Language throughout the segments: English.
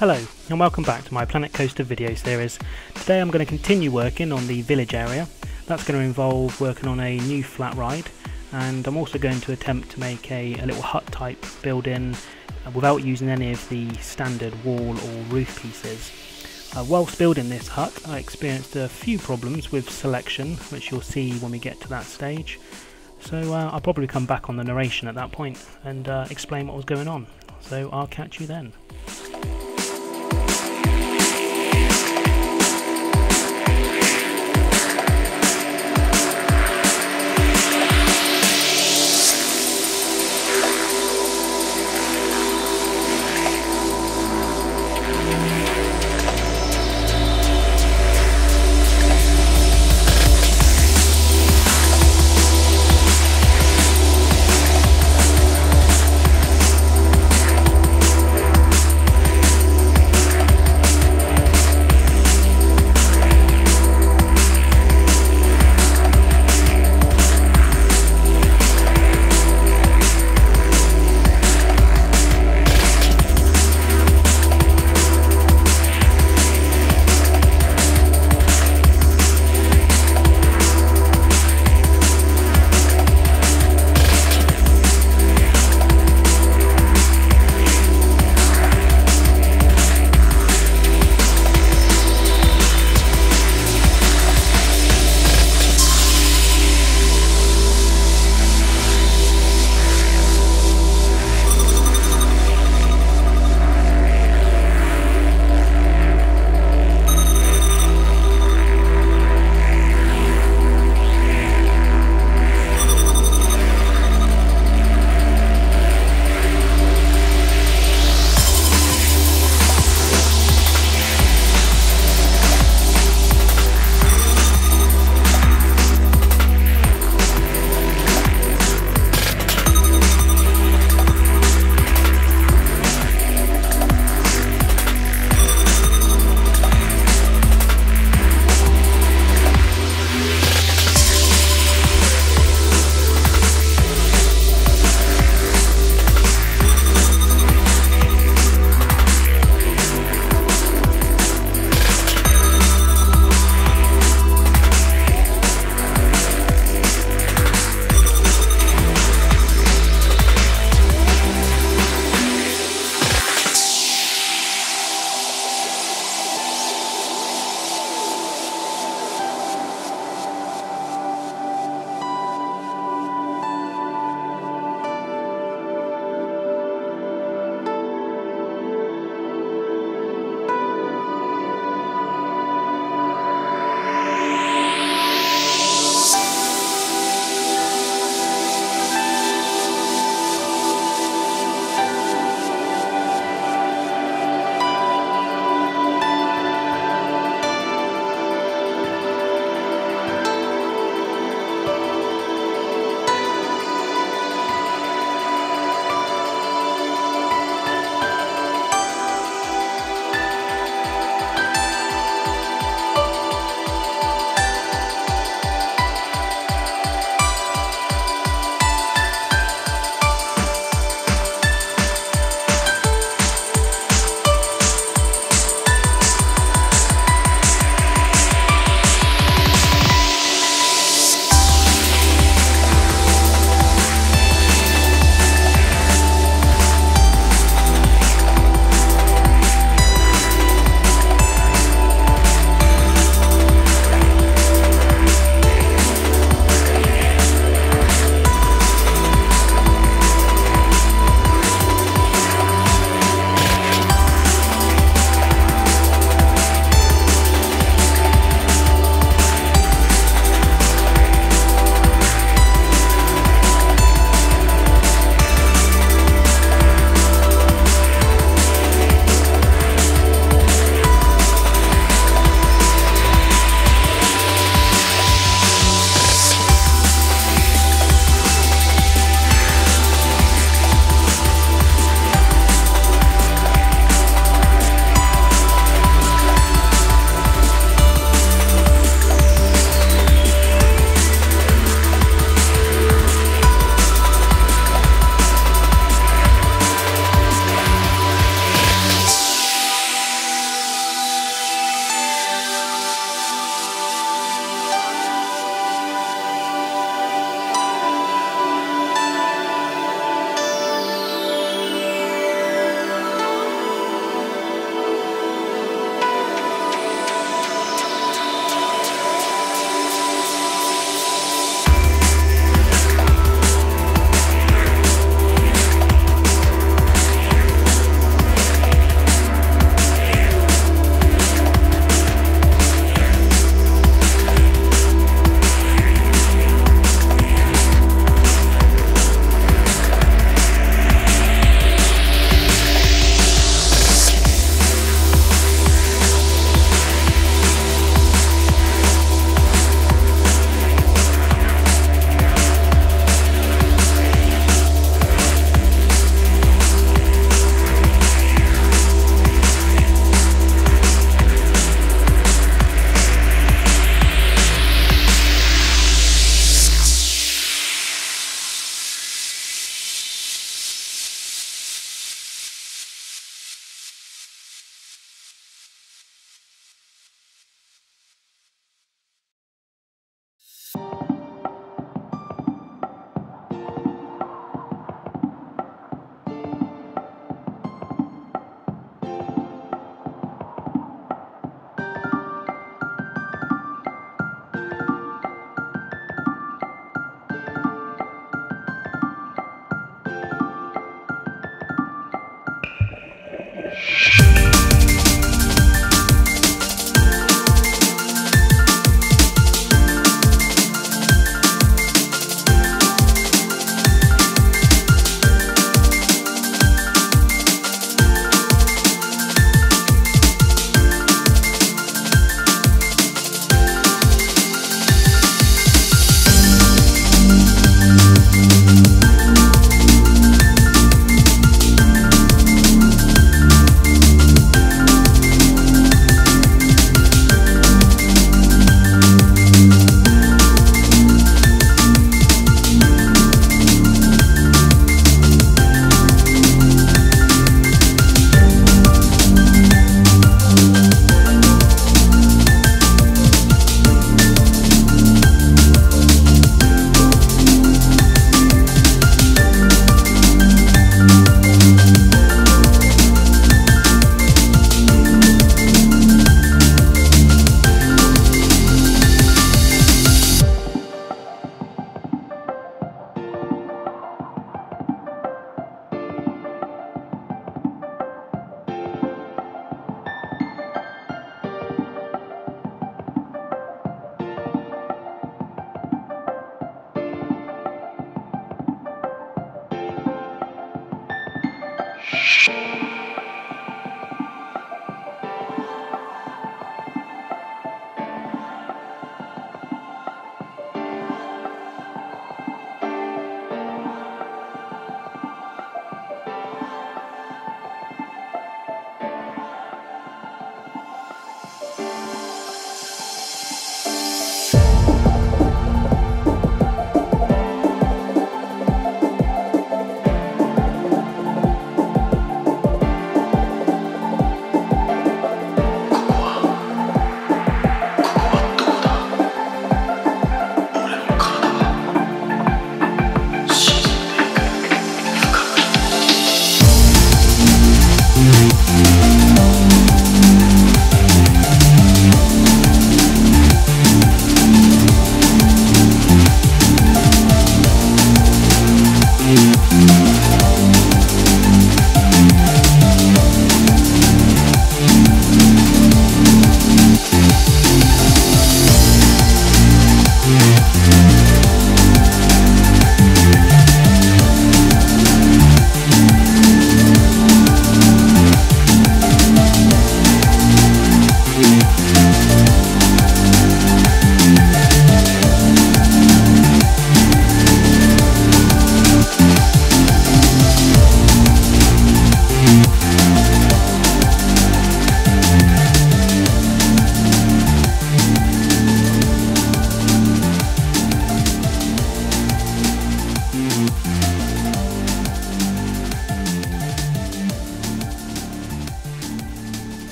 Hello and welcome back to my Planet Coaster video series. Today I'm going to continue working on the village area. That's going to involve working on a new flat ride, and I'm also going to attempt to make a little hut type building without using any of the standard wall or roof pieces. Whilst building this hut I experienced a few problems with selection, which you'll see when we get to that stage. So I'll probably come back on the narration at that point and explain what was going on. So I'll catch you then.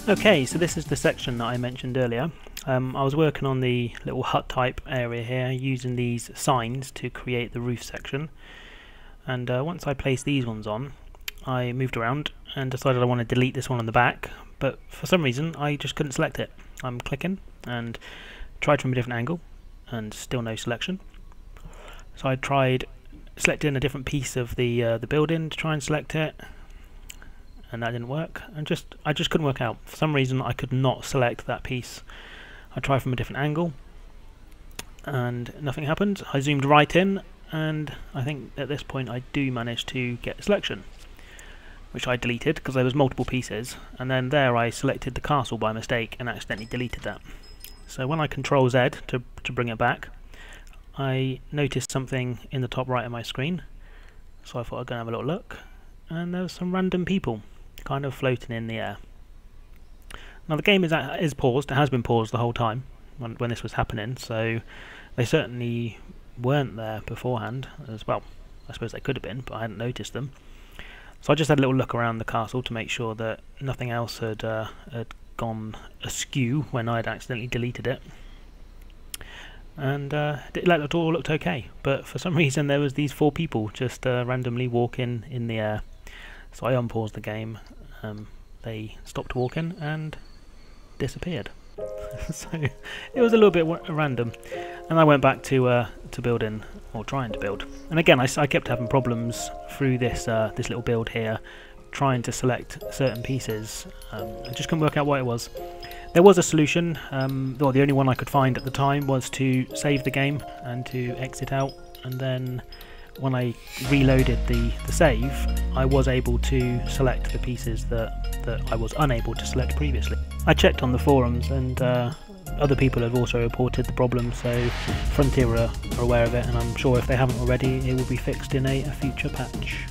Okay, so this is the section that I mentioned earlier. I was working on the little hut type area here using these signs to create the roof section, and once I placed these ones on, I moved around and decided I want to delete this one on the back, but for some reason I just couldn't select it. I'm clicking and tried from a different angle and still no selection. So I tried selecting a different piece of the building to try and select it, and that didn't work, and I just couldn't work out. For some reason I could not select that piece. I tried from a different angle and nothing happened. I zoomed right in, and I think at this point I do manage to get a selection, which I deleted because there was multiple pieces, and then there I selected the castle by mistake and accidentally deleted that. So when I Control Z to bring it back, I noticed something in the top right of my screen, so I thought I'd go and have a little look, and there was some random people kind of floating in the air. Now the game is paused. It has been paused the whole time when this was happening, so they certainly weren't there beforehand as well. I suppose they could have been, but I hadn't noticed them. So I just had a little look around the castle to make sure that nothing else had gone askew when I had accidentally deleted it. And it all looked okay, but for some reason there was these 4 people just randomly walking in the air. So I unpaused the game, they stopped walking and disappeared. So it was a little bit random, and I went back to building, or trying to build. And again, I kept having problems through this this little build here, trying to select certain pieces. I just couldn't work out what it was. There was a solution, well, the only one I could find at the time was to save the game and to exit out, and then when I reloaded the save, I was able to select the pieces that I was unable to select previously. I checked on the forums, and other people have also reported the problem, so Frontier are aware of it, and I'm sure if they haven't already, it will be fixed in a future patch.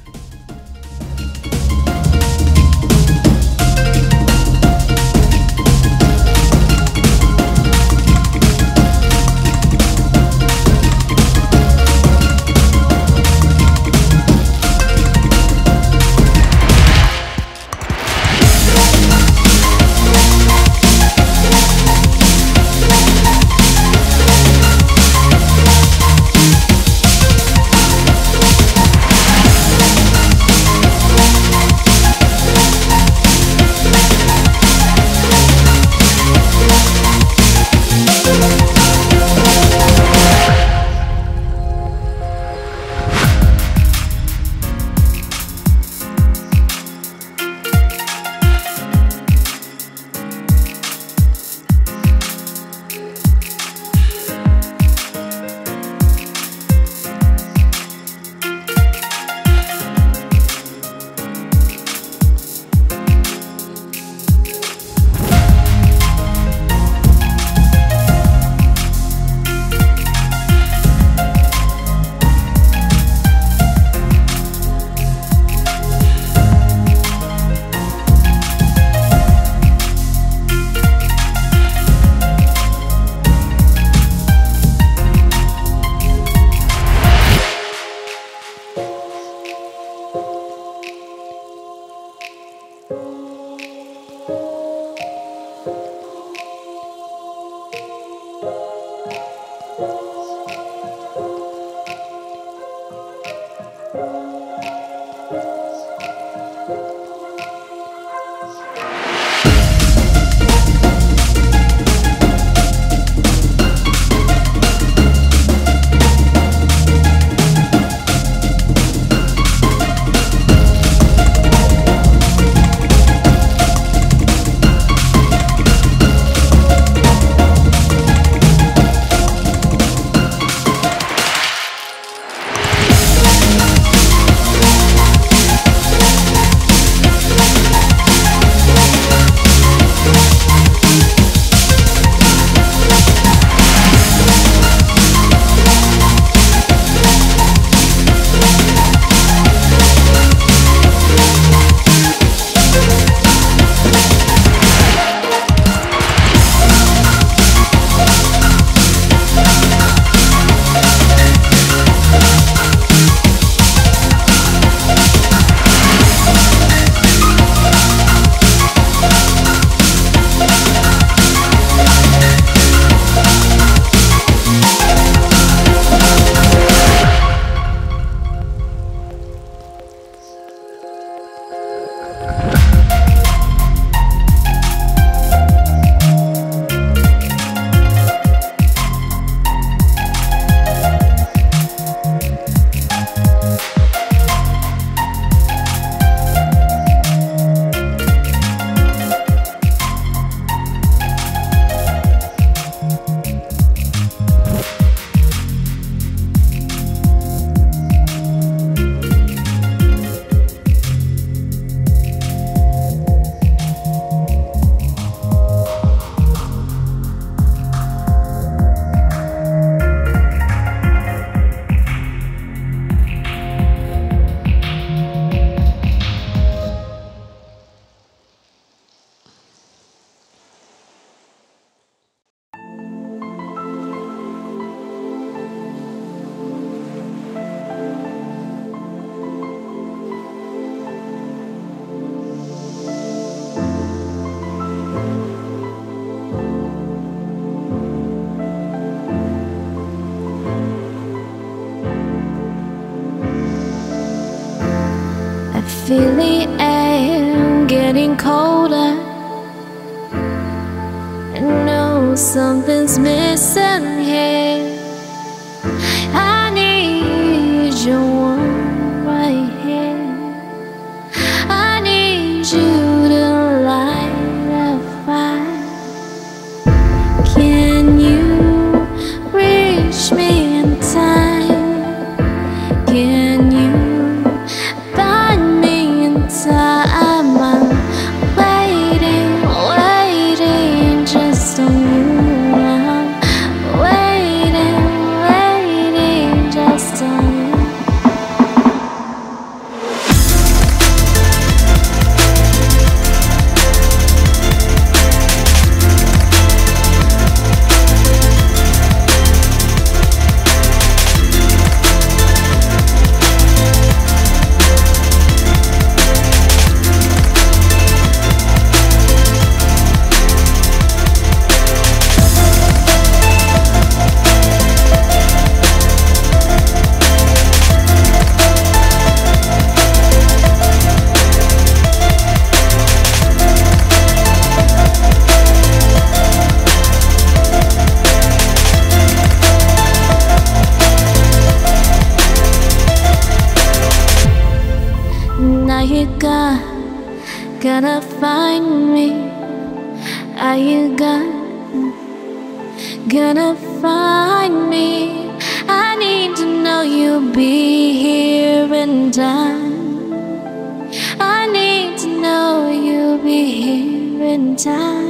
feel the air getting colder. I know something's missing here. I need your warmth right here. I need when you find me in time. I'm waiting, waiting just on you. I'm waiting, waiting just on you. Now you gonna find me. Are you gonna find me? I need to know you'll be here in time. I need to know you'll be here in time.